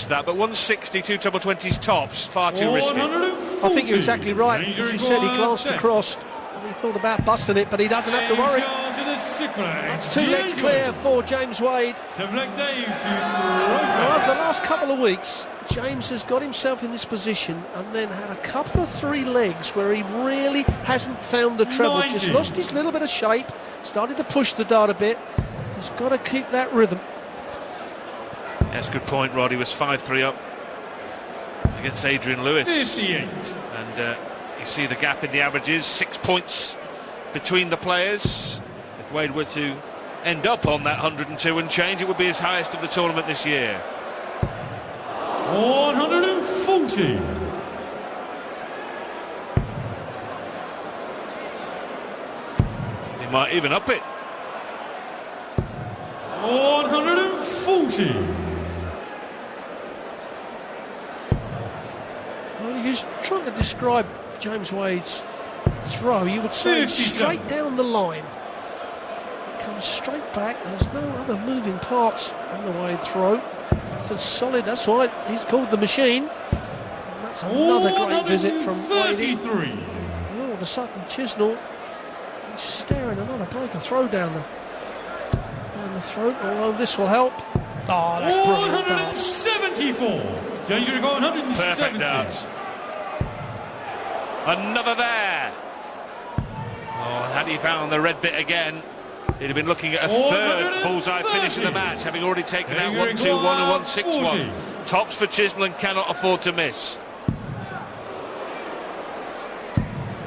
past that, but 160, two double 20s tops, far too risky. I think you're exactly right. As you said, he glanced across and he thought about busting it, but he doesn't have to worry. That's 2 legs clear for James Wade. Now, over the last couple of weeks, James has got himself in this position and then had a couple of 3 legs where he really hasn't found the treble. Just lost his little bit of shape, started to push the dart a bit. He's got to keep that rhythm. That's a good point, Rod. He was 5-3 up against Adrian Lewis. 58. And you see the gap in the averages, 6 points between the players. If Wade were to end up on that 102 and change, it would be his highest of the tournament this year. 140. He might even up it. 140. Well, he was trying to describe James Wade's throw. You would say straight down the line. Comes straight back. There's no other moving parts on the Wade throw. It's a solid. That's why he's called the machine. And that's another great visit from Wade. All of a sudden, Chissnal, he's staring another breaker throw down the throat. Although this will help. Oh, that's brilliant. 174. Change to go 170. Perfect darts. Another there. Oh, and had he found the red bit again, he'd have been looking at a third bullseye finish in the match, having already taken out 1-2-1 and 1-6-1. Tops for Chissnal and cannot afford to miss.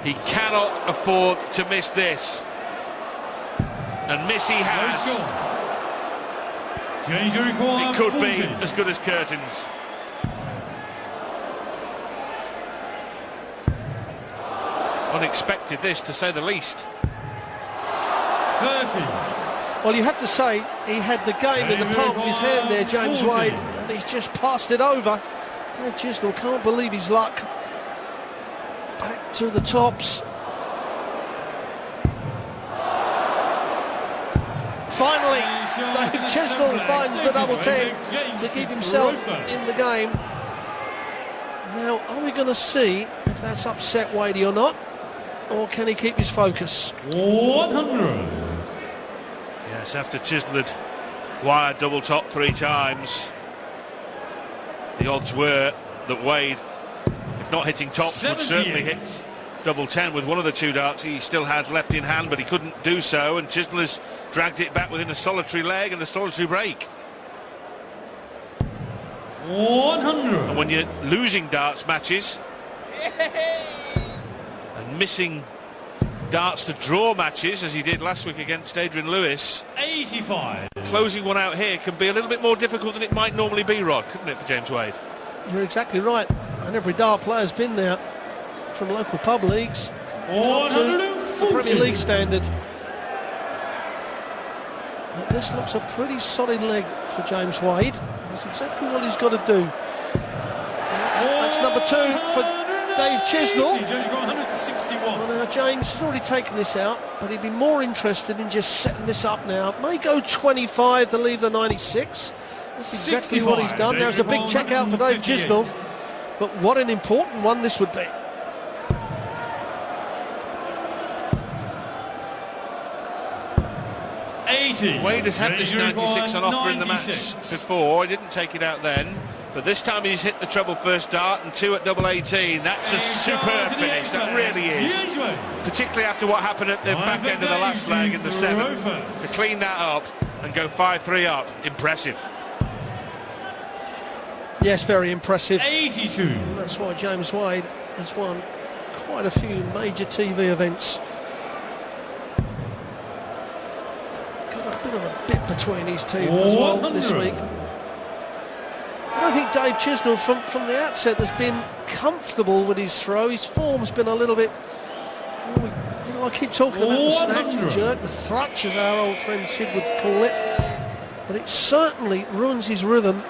He cannot afford to miss this. And miss he has. It could be as good as curtains. Unexpected this, to say the least. 30. Well, you have to say he had the game in the palm of his hand there, James Wade, and he's just passed it over. Dave Chissnal can't believe his luck. Back to the tops. Finally, Dave Chissnal finds the double 10 to keep himself in the game. Now, are we going to see if that's upset Wadey or not? Or can he keep his focus? 100. Yes, after Chissnal had wired double top 3 times, the odds were that Wade, if not hitting tops, would certainly hit double 10 with one of the 2 darts he still had left in hand, but he couldn't do so, and Chissnal has dragged it back within a solitary leg and a solitary break. 100. And when you're losing darts matches and missing darts to draw matches, as he did last week against Adrian Lewis, 85. Closing one out here can be a little bit more difficult than it might normally be, Rod, couldn't it, for James Wade? You're exactly right, and every dart player's been there, from local pub leagues up to the Premier League standard. But this looks a pretty solid leg for James Wade. That's exactly what he's got to do. That's number 2 for Dave Chissnal. Well, now James has already taken this out, but he'd be more interested in just setting this up now. May go 25 to leave the 96. That's exactly what he's done. There's a big check out for Dave Chissnal, but what an important one this would be. 80. Wade has had this 96 on offer in the match before. He didn't take it out then, but this time he's hit the treble first dart and 2 at double 18. That's a superb finish, that really is. Particularly after what happened at the back end of the last leg in the 7th. To clean that up and go 5-3 up, impressive. Yes, very impressive. 82. And that's why James Wade has won quite a few major TV events. Got a bit of a bit between his teeth as well this week. I don't think Dave Chissnal from the outset has been comfortable with his throw. His form's been a little bit, you know, I keep talking about the snatch, the jerk, the thrutch, as our old friend Sid would call it, but it certainly ruins his rhythm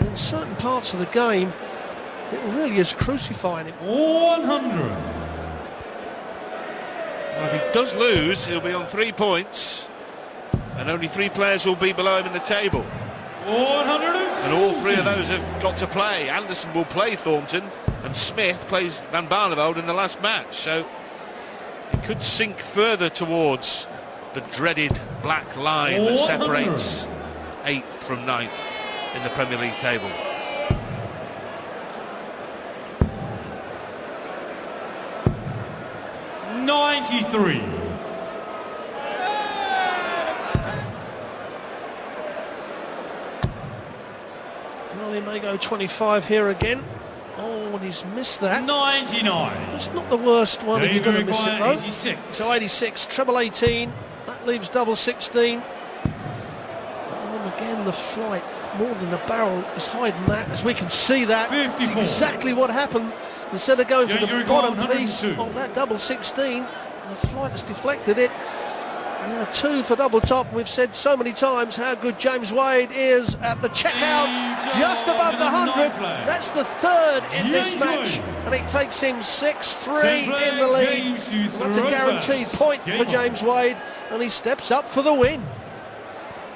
in certain parts of the game. It really is crucifying him. 100. Well, if he does lose, he'll be on 3 points, and only 3 players will be below him in the table. 150. And all three of those have got to play. Anderson will play Thornton, and Smith plays Van Barneveld in the last match. So he could sink further towards the dreaded black line that separates 8th from 9th in the Premier League table. $93. Well, he may go 25 here again. Oh, and he's missed that. 99. It's not the worst one if you're going to miss it, though. 86. So 86, treble 18. That leaves double 16. And again, the flight, more than the barrel, is hiding that, as we can see that. 54. That's exactly what happened. Instead of going for the bottom piece 102. of that double 16, the flight has deflected it. 2 for double top. We've said so many times how good James Wade is at the checkout, just above the 100. That's the third in this match, and it takes him 6-3 in the lead. That's a guaranteed point for James Wade, and he steps up for the win.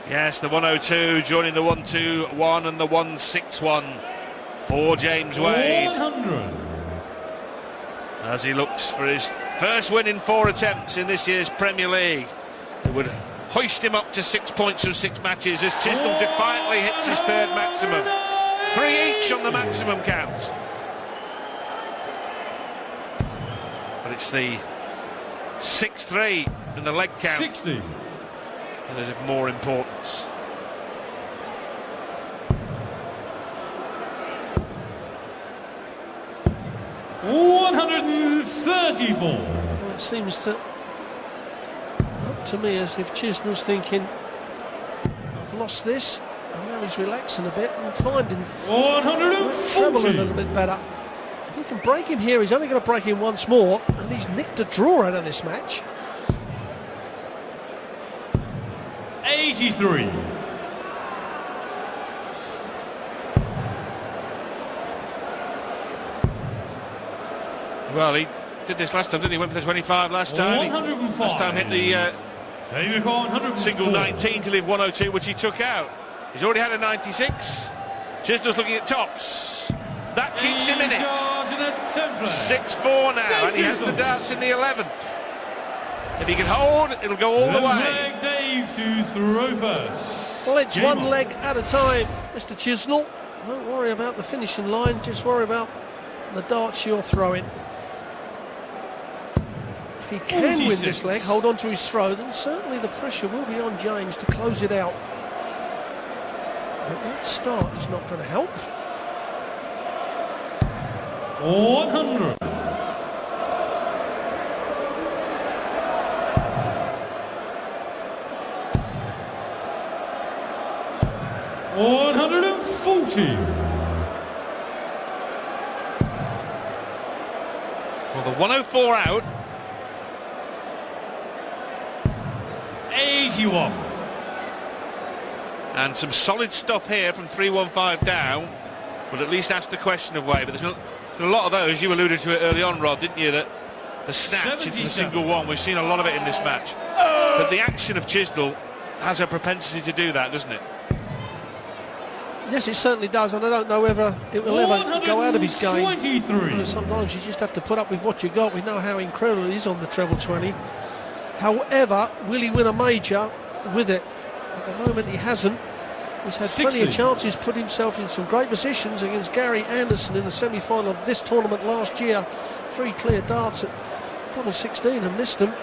Yes, the 102 joining the 121 and the 161 for James Wade. 100. As he looks for his first win in 4 attempts in this year's Premier League. It would hoist him up to 6 points from 6 matches as Chissnal defiantly hits his third maximum. 3 each on the maximum count. But it's the 6-3 in the leg count 60. that is of more importance. $134. Well, it seems to me as if Chissnal's thinking, I've lost this, and now he's relaxing a bit and finding treble a little 140. bit better. If he can break him here, he's only going to break him once more, and he's nicked a draw out of this match. 83. Well, he did this last time, didn't he? Went for the 25 last time. 105. Last time hit the There you go, 104. single 19 to leave 102, which he took out. He's already had a 96. Chissnal's looking at tops. That keeps him in it. 6-4 now, and he has the darts in the 11th. If he can hold, it'll go all the way. Dave to throw first. Well, it's Game one on. leg at a time, Mr. Chissnal. Don't worry about the finishing line, just worry about the darts you're throwing. If he can win 46. this leg, hold on to his throw, then certainly the pressure will be on James to close it out. But that start is not going to help. 100. $140. Well, the 104 out. 81. And some solid stuff here from 315 down. But at least ask the question of Wade. But there's been a lot of those. You alluded to it early on, Rod, didn't you? That the snatch into the 77. single one. We've seen a lot of it in this match. But the action of Chissnal has a propensity to do that, doesn't it? Yes, it certainly does, and I don't know whether it will ever go out of his game. 123. Sometimes you just have to put up with what you got. We know how incredible it is on the treble 20. However, will he win a major with it? At the moment he hasn't. He's had 60. plenty of chances, put himself in some great positions against Gary Anderson in the semi-final of this tournament last year. 3 clear darts at double 16 and missed them.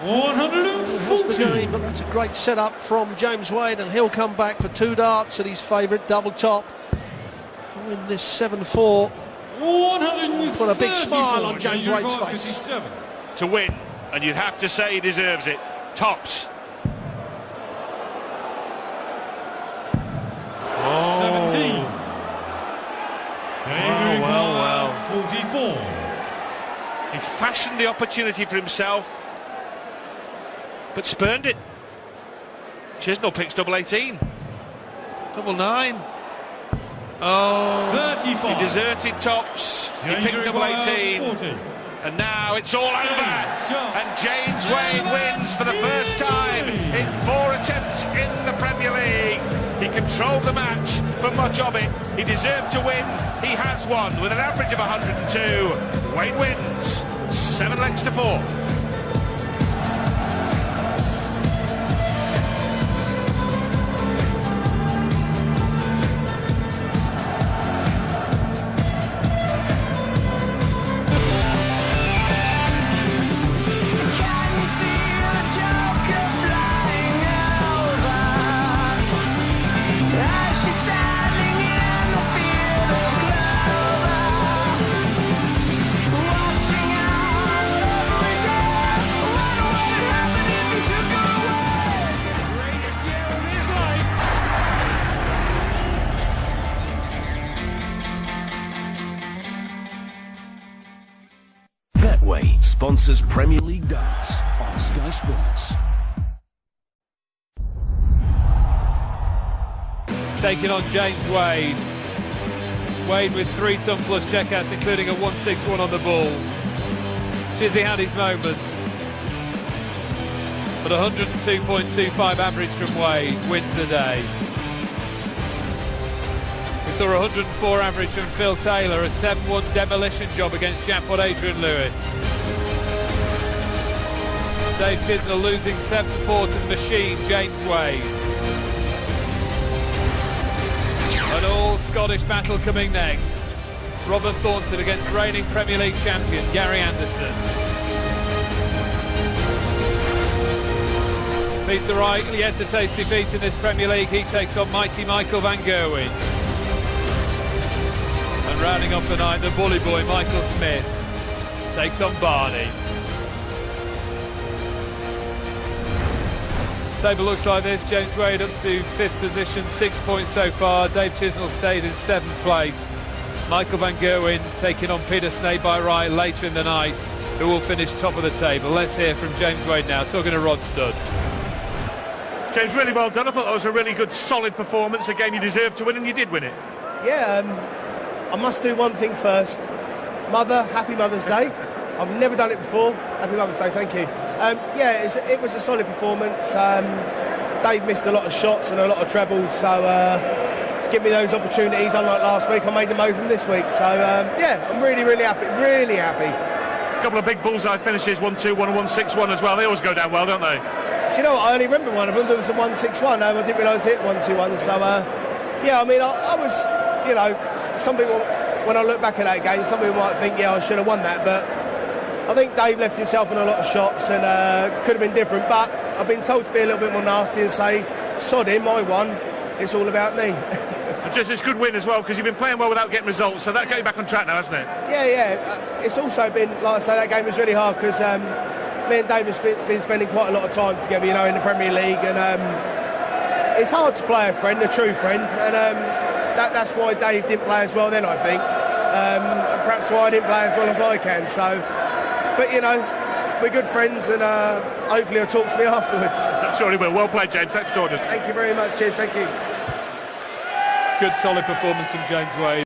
Has the 140. game, but that's a great setup from James Wade, and he'll come back for 2 darts at his favourite double top to win this 7-4. 134. Put a big smile on James Wade's face. 57. To win, and you'd have to say he deserves it. Tops. 17. Well. 44. He fashioned the opportunity for himself, but spurned it. Chissnal picks double 18. Double 9. Oh, 35. he deserted tops. He picked double 18. 40. And now it's all over. And James Wade wins for the first time in 4 attempts in the Premier League. He controlled the match for much of it. He deserved to win. He has won with an average of 102. Wade wins 7 legs to 4. Betway sponsors Premier League darts on Sky Sports. Taking on James Wade. Wade with 3 ton plus checkouts, including a 161 on the ball. Chizzy had his moments, but 102.25 average from Wade wins the day. We saw 104 average from Phil Taylor, a 7-1 demolition job against Jampot Adrian Lewis. Dave Chissnal losing 7-4 to the machine, James Wade. An all-Scottish battle coming next. Robert Thornton against reigning Premier League champion Gary Anderson. Peter Wright yet to taste defeat in this Premier League. He takes on mighty Michael van Gerwen. And rounding off the night, the bully boy Michael Smith takes on Barney. Table looks like this. James Wade up to 5th position, 6 points so far. Dave Chissnal stayed in 7th place. Michael van Gerwen taking on Peter Snape by Wright later in the night, who will finish top of the table. Let's hear from James Wade now, talking to Rod Studd. James, really well done. I thought that was a really good, solid performance, a game you deserved to win, and you did win it. Yeah, I must do one thing first. Mother, happy Mother's Day. I've never done it before. Happy Mother's Day, thank you. Yeah, it was a solid performance. Dave missed a lot of shots and a lot of trebles, so give me those opportunities. Unlike last week, I made them over them this week. So yeah, I'm really, really happy. Really happy. A couple of big bullseye finishes, 1-2-1 and 1-6-1 as well. They always go down well, don't they? Do you know what? I only remember one of them. There was a 1-6-1. I didn't realise it 1-2-1. So yeah, I mean, I was, you know, some people, when I look back at that game, some people might think, yeah, I should have won that, but I think Dave left himself on a lot of shots and could have been different, but I've been told to be a little bit more nasty and say, sod him, I won, it's all about me. Just this good win as well, because you've been playing well without getting results, so that got you back on track now, hasn't it? Yeah. It's also been, like I say, that game was really hard because me and Dave have been spending quite a lot of time together, you know, in the Premier League, and it's hard to play a friend, a true friend, and that's why Dave didn't play as well then, I think. Perhaps why I didn't play as well as I can, so... But, you know, we're good friends, and hopefully he'll talk to me afterwards. I'm sure he will. Well played, James. Thanks for joining us. Thank you very much. Cheers. Thank you. Good, solid performance from James Wade.